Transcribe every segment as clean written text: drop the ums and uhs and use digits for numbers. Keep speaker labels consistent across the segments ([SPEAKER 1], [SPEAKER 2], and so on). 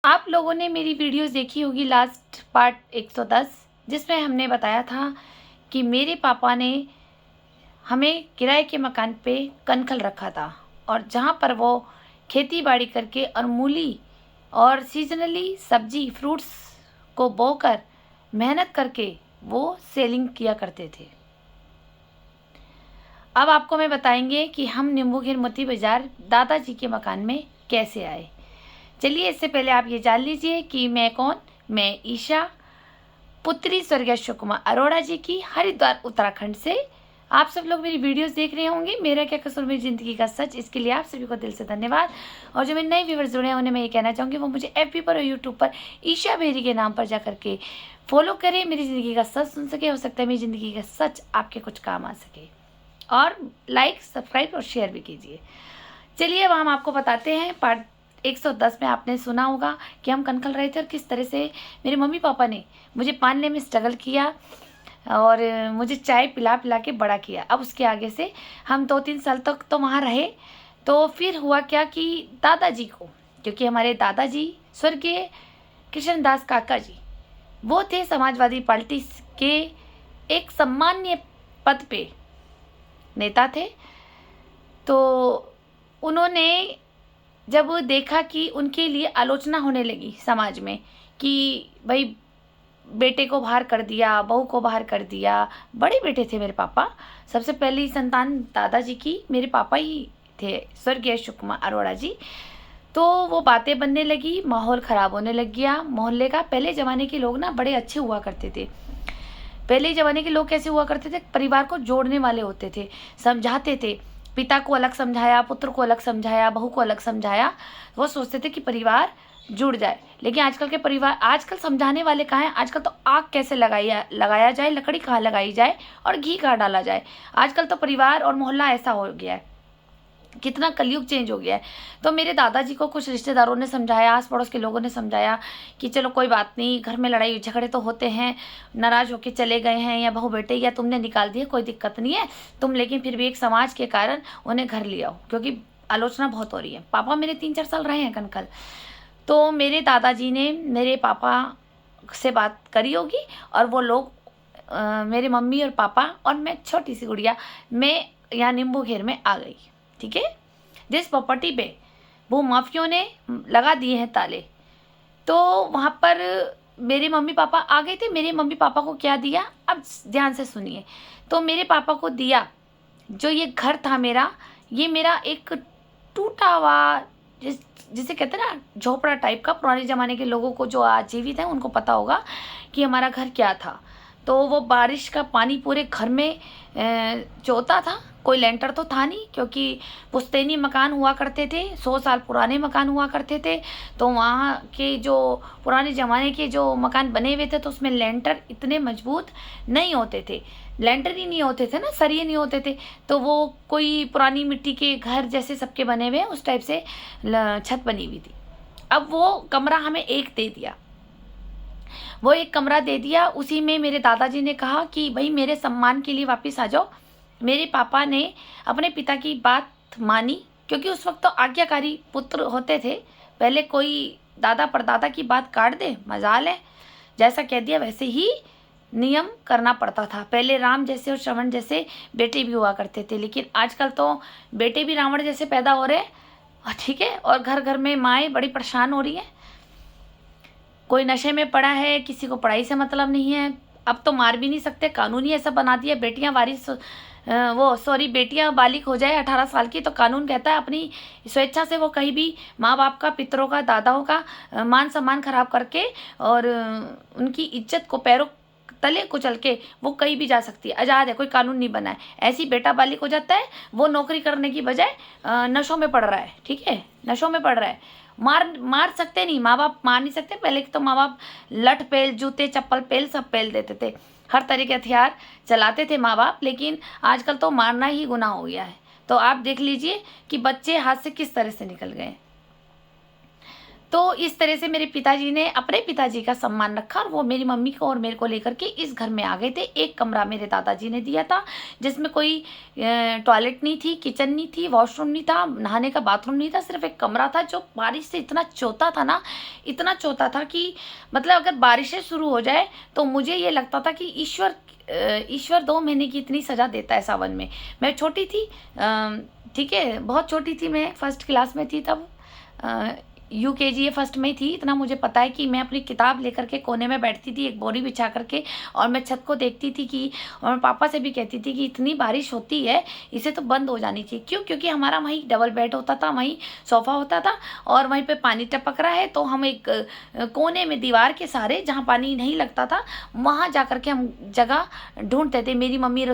[SPEAKER 1] आप लोगों ने मेरी वीडियोस देखी होगी लास्ट पार्ट 110, जिसमें हमने बताया था कि मेरे पापा ने हमें किराए के मकान पे कनखल रखा था और जहाँ पर वो खेती बाड़ी करके और मूली और सीजनली सब्जी फ्रूट्स को बोकर मेहनत करके वो सेलिंग किया करते थे। अब आपको मैं बताएंगे कि हम नींबूखेर मोती बाजार दादाजी के मकान में कैसे आए। चलिए, इससे पहले आप ये जान लीजिए कि मैं कौन। मैं ईशा, पुत्री स्वर्गीय अशोक कुमार अरोड़ा जी की, हरिद्वार उत्तराखंड से। आप सब लोग मेरी वीडियोस देख रहे होंगे, मेरा क्या कसूर मेरी ज़िंदगी का सच, इसके लिए आप सभी को दिल से धन्यवाद। और जो मेरे नए व्यूवर्स जुड़े हैं उन्हें मैं ये कहना चाहूँगी वो मुझे एफबी पर और यूट्यूब पर ईशा बेरी के नाम पर जा करके फॉलो करें, मेरी ज़िंदगी का सच सुन सके। हो सकता है मेरी ज़िंदगी का सच आपके कुछ काम आ सके। और लाइक, सब्सक्राइब और शेयर भी कीजिए। चलिए, अब हम आपको बताते हैं पार्ट 110 में आपने सुना होगा कि हम कनखल रहे थे और किस तरह से मेरे मम्मी पापा ने मुझे पालने में स्ट्रगल किया और मुझे चाय पिला पिला के बड़ा किया। अब उसके आगे से हम 2-3 साल तक तो वहाँ रहे। तो फिर हुआ क्या कि दादाजी को, क्योंकि हमारे दादाजी स्वर्गीय कृष्णदास काका जी वो थे समाजवादी पार्टी के एक सम्मान्य पद पे नेता थे। तो उन्होंने जब देखा कि उनके लिए आलोचना होने लगी समाज में कि भाई बेटे को बाहर कर दिया, बहू को बाहर कर दिया। बड़े बेटे थे मेरे पापा, सबसे पहली संतान दादाजी की मेरे पापा ही थे, स्वर्गीय अशोक कुमार अरोड़ा जी। तो वो बातें बनने लगी, माहौल ख़राब होने लग गया मोहल्ले का। पहले ज़माने के लोग ना बड़े अच्छे हुआ करते थे। पहले ज़माने के लोग कैसे हुआ करते थे, परिवार को जोड़ने वाले होते थे, समझाते थे। पिता को अलग समझाया, पुत्र को अलग समझाया, बहू को अलग समझाया। वो सोचते थे कि परिवार जुड़ जाए। लेकिन आजकल के परिवार, आजकल समझाने वाले कहाँ हैं। आजकल तो आग कैसे लगाया जाए, लकड़ी कहाँ लगाई जाए और घी कहाँ डाला जाए। आजकल तो परिवार और मोहल्ला ऐसा हो गया है, कितना कलयुग चेंज हो गया है। तो मेरे दादाजी को कुछ रिश्तेदारों ने समझाया, आस पड़ोस के लोगों ने समझाया कि चलो कोई बात नहीं, घर में लड़ाई झगड़े तो होते हैं, नाराज़ होकर चले गए हैं या बहू बेटे या तुमने निकाल दिया, कोई दिक्कत नहीं है तुम, लेकिन फिर भी एक समाज के कारण उन्हें घर ले आओ क्योंकि आलोचना बहुत हो रही है। पापा मेरे 3-4 साल रहे हैं कनखल। तो मेरे दादाजी ने मेरे पापा से बात करी होगी और वो लोग मेरे मम्मी और पापा और मैं छोटी सी गुड़िया, मैं यहाँ नींबूखेर में आ गई। ठीक है, जिस प्रॉपर्टी पे वो माफियों ने लगा दिए हैं ताले, तो वहाँ पर मेरे मम्मी पापा आ गए थे। मेरे मम्मी पापा को क्या दिया, अब ध्यान से सुनिए। तो मेरे पापा को दिया जो ये घर था मेरा, ये मेरा एक टूटा हुआ, जिसे कहते हैं ना झोपड़ा टाइप का। पुराने ज़माने के लोगों को जो आज जीवित हैं उनको पता होगा कि हमारा घर क्या था। तो वो बारिश का पानी पूरे घर में चोता था। कोई लेंटर तो था नहीं क्योंकि पुश्तैनी मकान हुआ करते थे, 100 साल पुराने मकान हुआ करते थे। तो वहाँ के जो पुराने ज़माने के जो मकान बने हुए थे तो उसमें लेंटर इतने मजबूत नहीं होते थे, लेंटर ही नहीं होते थे ना, सरिये नहीं होते थे। तो वो कोई पुरानी मिट्टी के घर जैसे सबके बने हुए उस टाइप से छत बनी हुई थी। अब वो कमरा हमें एक दे दिया, वो एक कमरा दे दिया। उसी में मेरे दादाजी ने कहा कि भाई मेरे सम्मान के लिए वापस आ जाओ। मेरे पापा ने अपने पिता की बात मानी क्योंकि उस वक्त तो आज्ञाकारी पुत्र होते थे। पहले कोई दादा परदादा की बात काट दे मजाल है, जैसा कह दिया वैसे ही नियम करना पड़ता था। पहले राम जैसे और श्रवण जैसे बेटे भी हुआ करते थे, लेकिन आजकल तो बेटे भी रावण जैसे पैदा हो रहे हैं। ठीक है, और घर घर में माएँ बड़ी परेशान हो रही हैं। कोई नशे में पड़ा है, किसी को पढ़ाई से मतलब नहीं है। अब तो मार भी नहीं सकते, कानून ही ऐसा बना दिया। बेटियां वारिस बेटियां बालिग हो जाए 18 साल की तो कानून कहता है अपनी स्वेच्छा से वो कहीं भी माँ बाप का, पितरों का, दादाओं का मान सम्मान खराब करके और उनकी इज्जत को पैरों तले कुचल के वो कहीं भी जा सकती है, आज़ाद है, कोई कानून नहीं बना है। ऐसी बेटा बालिग हो जाता है, वो नौकरी करने की बजाय नशों में पड़ रहा है। ठीक है, नशों में पड़ रहा है। मार सकते नहीं, माँ बाप मार नहीं सकते। पहले तो माँ बाप लठ पेल, जूते चप्पल पेल सब पेल देते थे, हर तरह के हथियार चलाते थे माँ बाप। लेकिन आजकल तो मारना ही गुनाह हो गया है। तो आप देख लीजिए कि बच्चे हाथ से किस तरह से निकल गए। तो इस तरह से मेरे पिताजी ने अपने पिताजी का सम्मान रखा और वो मेरी मम्मी को और मेरे को लेकर के इस घर में आ गए थे। एक कमरा मेरे दादाजी ने दिया था जिसमें कोई टॉयलेट नहीं थी, किचन नहीं थी, वॉशरूम नहीं था, नहाने का बाथरूम नहीं था, सिर्फ एक कमरा था जो बारिश से इतना चौता था ना, इतना चौता था कि मतलब अगर बारिशें शुरू हो जाए तो मुझे ये लगता था कि ईश्वर 2 महीने की इतनी सज़ा देता है सावन में। मैं छोटी थी, ठीक है, बहुत छोटी थी, मैं फर्स्ट क्लास में थी तब, UKG फर्स्ट में ही थी। इतना मुझे पता है कि मैं अपनी किताब लेकर के कोने में बैठती थी, एक बोरी बिछा करके, और मैं छत को देखती थी कि, और पापा से भी कहती थी कि इतनी बारिश होती है, इसे तो बंद हो जानी चाहिए। क्यों? क्योंकि हमारा वहीं डबल बेड होता था, वहीं सोफ़ा होता था और वहीं पे पानी टपक रहा है, तो हम एक कोने में दीवार के सहारे जहाँ पानी नहीं लगता था वहाँ जा कर के हम जगह ढूंढते थे। मेरी मम्मी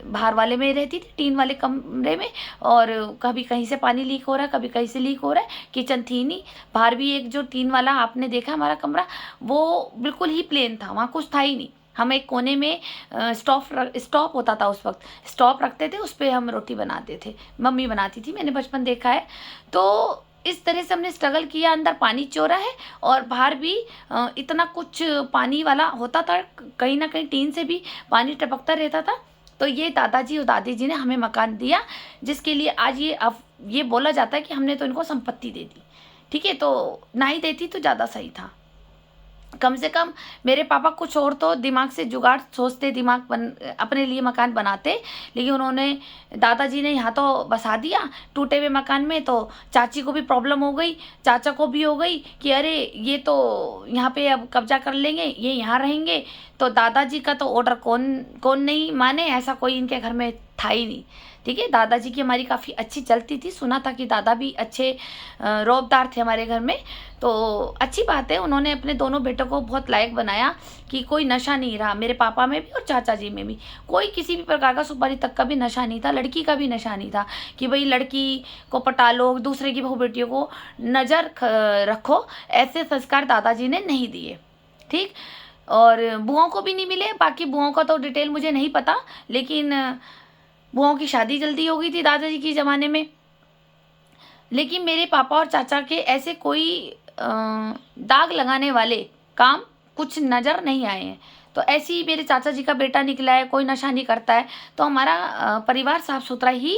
[SPEAKER 1] बाहर वाले में रहती थी, टीन वाले कमरे में, और कभी कहीं से पानी लीक हो रहा है, कभी कहीं से लीक हो रहा है। किचन थी नहीं, बाहर भी एक जो टीन वाला आपने देखा हमारा कमरा, वो बिल्कुल ही प्लेन था, वहाँ कुछ था ही नहीं। हम एक कोने में स्टॉप होता था, उस वक्त स्टॉप रखते थे, उस पर हम रोटी बनाते थे, मम्मी बनाती थी, मैंने बचपन देखा है। तो इस तरह से हमने स्ट्रगल किया, अंदर पानी चोरा है और बाहर भी इतना कुछ पानी वाला होता था, कहीं ना कहीं टीन से भी पानी टपकता रहता था। तो ये दादाजी और दादी जी ने हमें मकान दिया, जिसके लिए आज ये बोला जाता है कि हमने तो इनको संपत्ति दे दी। ठीक है, तो ना ही देती तो ज़्यादा सही था। कम से कम मेरे पापा कुछ और तो दिमाग से जुगाड़ सोचते, अपने लिए मकान बनाते, लेकिन उन्होंने, दादाजी ने यहाँ तो बसा दिया टूटे हुए मकान में। तो चाची को भी प्रॉब्लम हो गई, चाचा को भी हो गई कि अरे ये तो यहाँ पे अब कब्जा कर लेंगे, ये यहाँ रहेंगे। तो दादाजी का तो ऑर्डर कौन नहीं माने, ऐसा कोई इनके घर में था ही नहीं। ठीक है, दादाजी की हमारी काफ़ी अच्छी चलती थी, सुना था कि दादा भी अच्छे रौबदार थे हमारे घर में। तो अच्छी बात है, उन्होंने अपने दोनों बेटों को बहुत लायक बनाया कि कोई नशा नहीं रहा, मेरे पापा में भी और चाचा जी में भी कोई किसी भी प्रकार का सुपारी तक का भी नशा नहीं था, लड़की का भी नशा नहीं था कि भाई लड़की को पटा लो, दूसरे की बहू बेटियों को नज़र रखो, ऐसे संस्कार दादाजी ने नहीं दिए। ठीक, और बुआओं को भी नहीं मिले, बाकी बुआओं का तो डिटेल मुझे नहीं पता, लेकिन बुआओं की शादी जल्दी हो गई थी दादाजी के ज़माने में। लेकिन मेरे पापा और चाचा के ऐसे कोई दाग लगाने वाले काम कुछ नज़र नहीं आए हैं। तो ऐसे ही मेरे चाचा जी का बेटा निकला है, कोई नशा नहीं करता है, तो हमारा परिवार साफ सुथरा ही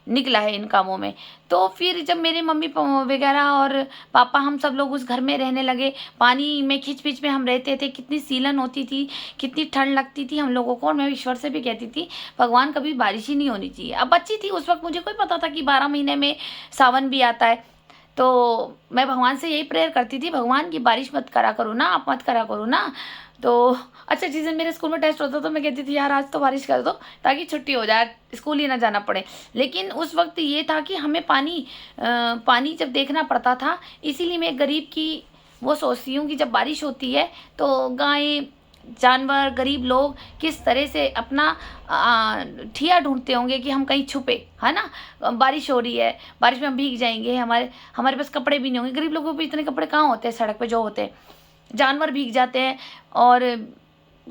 [SPEAKER 1] निकला है इन कामों में। तो फिर जब मेरे मम्मी वगैरह और पापा, हम सब लोग उस घर में रहने लगे, पानी में खिंच में हम रहते थे, कितनी सीलन होती थी, कितनी ठंड लगती थी हम लोगों को। और मैं ईश्वर से भी कहती थी भगवान कभी बारिश ही नहीं होनी चाहिए। अब बच्ची थी उस वक्त, मुझे कोई पता था कि 12 महीने में सावन भी आता है। तो मैं भगवान से यही प्रेयर करती थी, भगवान की बारिश मत करा करो ना, आप मत करा करो ना। तो अच्छा, जिस दिन मेरे स्कूल में टेस्ट होता तो मैं कहती थी यार आज तो बारिश कर दो ताकि छुट्टी हो जाए, स्कूल ही ना जाना पड़े। लेकिन उस वक्त ये था कि हमें पानी जब देखना पड़ता था, इसीलिए मैं गरीब की वो सोचती हूँ कि जब बारिश होती है तो गायें, जानवर, गरीब लोग किस तरह से अपना ठिया ढूंढते होंगे कि हम कहीं छुपे, है ना। बारिश हो रही है, बारिश में हम भीग जाएंगे, हमारे पास कपड़े भी नहीं होंगे। गरीब लोगों पे इतने कपड़े कहाँ होते हैं सड़क पे जो होते हैं, जानवर भीग जाते हैं और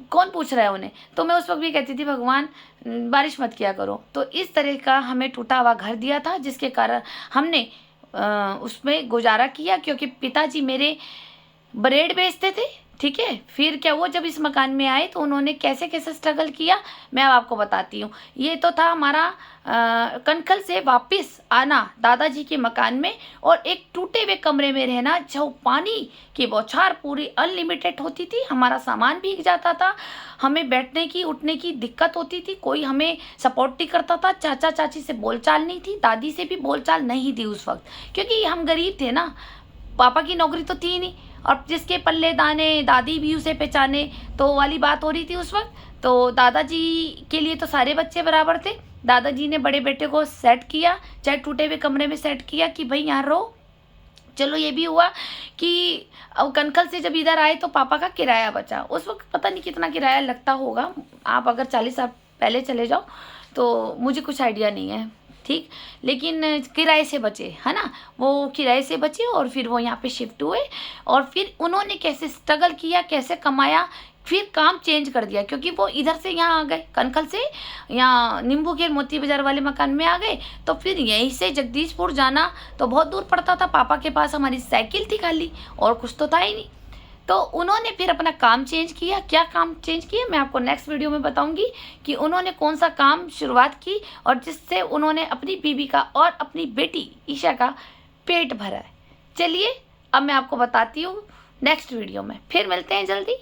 [SPEAKER 1] कौन पूछ रहा है उन्हें। तो मैं उस वक्त भी कहती थी भगवान बारिश मत किया करो। तो इस तरह का हमें टूटा हुआ घर दिया था, जिसके कारण हमने उसमें गुजारा किया, क्योंकि पिताजी मेरे ब्रेड बेचते थे। ठीक है, फिर क्या हुआ, जब इस मकान में आए तो उन्होंने कैसे कैसे स्ट्रगल किया मैं अब आपको बताती हूँ। ये तो था हमारा कनखल से वापस आना दादाजी के मकान में, और एक टूटे हुए कमरे में रहना, जो पानी की बौछार पूरी अनलिमिटेड होती थी, हमारा सामान भीग जाता था, हमें बैठने की उठने की दिक्कत होती थी, कोई हमें सपोर्ट नहीं करता था, चाचा चाची से बोलचाल नहीं थी, दादी से भी बोलचाल नहीं थी उस वक्त, क्योंकि हम गरीब थे ना, पापा की नौकरी तो थी नहीं, और जिसके पल्ले दाने दादी भी उसे पहचाने, तो वाली बात हो रही थी उस वक्त। तो दादाजी के लिए तो सारे बच्चे बराबर थे। दादाजी ने बड़े बेटे को सेट किया, चाहे टूटे हुए कमरे में सेट किया कि भाई यहाँ रहो। चलो ये भी हुआ कि अब कनखल से जब इधर आए तो पापा का किराया बचा। उस वक्त पता नहीं कितना किराया लगता होगा, आप अगर 40 साल पहले चले जाओ तो मुझे कुछ आइडिया नहीं है। ठीक, लेकिन किराए से बचे, है ना, वो किराए से बचे और फिर वो यहाँ पे शिफ्ट हुए। और फिर उन्होंने कैसे स्ट्रगल किया, कैसे कमाया, फिर काम चेंज कर दिया, क्योंकि वो इधर से यहाँ आ गए, कनखल से यहाँ नींबू खेर मोती बाजार वाले मकान में आ गए। तो फिर यहीं से जगदीशपुर जाना तो बहुत दूर पड़ता था। पापा के पास हमारी साइकिल थी खाली, और कुछ तो था ही नहीं। तो उन्होंने फिर अपना काम चेंज किया। क्या काम चेंज किया मैं आपको नेक्स्ट वीडियो में बताऊंगी कि उन्होंने कौन सा काम शुरुआत की और जिससे उन्होंने अपनी बीवी का और अपनी बेटी ईशा का पेट भरा है। चलिए अब मैं आपको बताती हूँ नेक्स्ट वीडियो में। फिर मिलते हैं जल्दी।